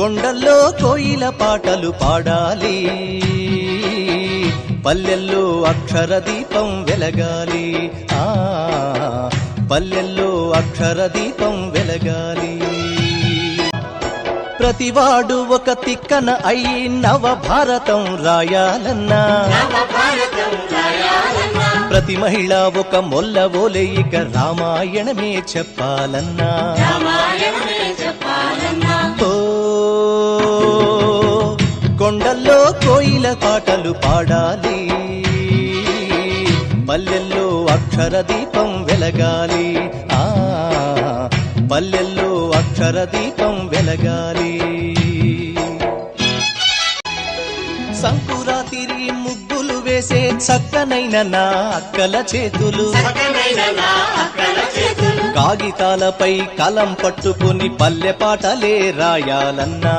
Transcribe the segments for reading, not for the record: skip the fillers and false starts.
కొండల్లో కోయిల పాటలు పాడాలి, పల్లెల్లో అక్షర దీపం వెలగాలి, పల్లెల్లో అక్షర దీపం వెలగాలి. ప్రతివాడు ఒక తిక్కన అయి నవ భారతం రాయాలన్నా, ప్రతి మహిళ ఒక మొల్ల ఓలే ఇక రామాయణమే చెప్పాలన్నా. కొండల్లో కోయిల పాటలు పాడాలి, పల్లెల్లో అక్షర దీపం వెలగాలి, పల్లెల్లో అక్షర దీపం వెలగాలి. సంకురాతిరి ముగ్గులు వేసే చక్కనైన నా అక్కల చేతులు, కాగితాలపై కలం పట్టుకుని పల్లె పాటలే రాయాలన్నా.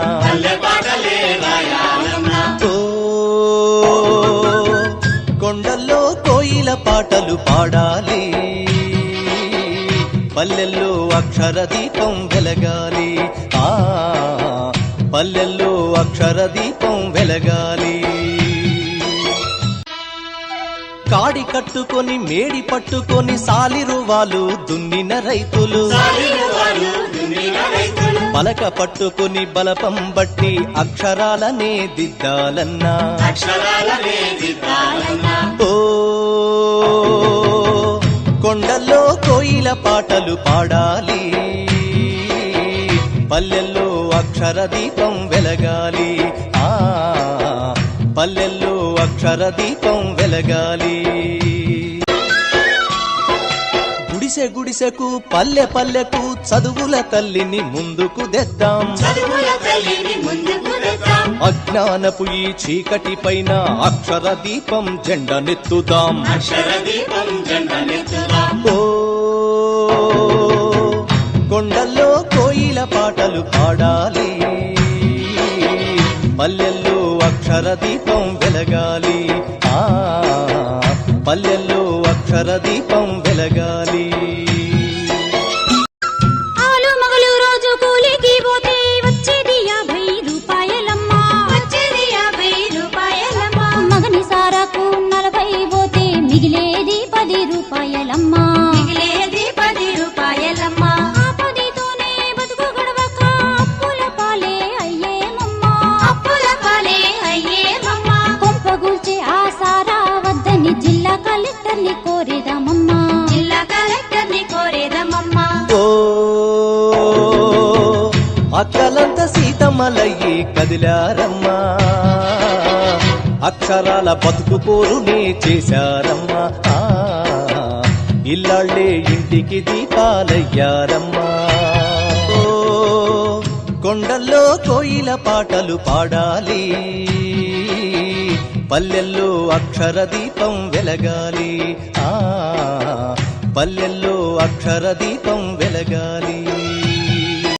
కొండల్లో కోయిల పాటలు పాడాలి, పల్లెల్లో అక్షర దీపం వెలగాలి, పల్లెల్లో అక్షర దీపం వెలగాలి. కాడి కట్టుకొని మేడి పట్టుకొని సాలిరువాలు దున్నిన రైతులు, పలక పట్టుకుని బలపం బట్టి అక్షరాలనే దిద్దాలన్నా. కొండల్లో కోయిల పాటలు పాడాలి, పల్లెల్లో అక్షర దీపం వెలగాలి, పల్లెల్లో అక్షర దీపం వెలగాలి. గుడిసె గుడిసెకు పల్లె పల్లెకు చదువుల తల్లిని ముందుకు తెద్దాం, అజ్ఞానపు ఈ చీకటి పైన అక్షర దీపం జెండనెత్తుదాం. కొండల్లో కోయిల పాటలు పాడాలి, పల్లెల్లో అక్షర దీపం వెలగాలి, పల్లెల్లో అక్షర దీపం వెలగాలి. ఆలు మగలు రోజు కూలికి పోతే వచ్చేది 50 రూపాయలమ్మా, మగని సారాకు 40 పోతే మిగిలేది 10 రూపాయలమ్మా, ఆ 10తోనే బతుకు గడవక అప్పుల పాలే అయ్యేమమ్మా, కొంపగూల్చే ఆ సారా వద్దని జిల్లా కలెక్టర్ని కోరేదమమ్మా. అక్కలంత సీతమ్మలయ్యి కదిలారమ్మా, అక్షరాల బతుకు పోరునే చేశారమ్మా, ఇల్లాళ్లే ఇంటికి దీపాలయ్యారమ్మా. కొండల్లో కోయిల పాటలు పాడాలి, పల్లెల్లో అక్షర దీపం వెలగాలి, పల్లెల్లో అక్షర దీపం వెలగాలి.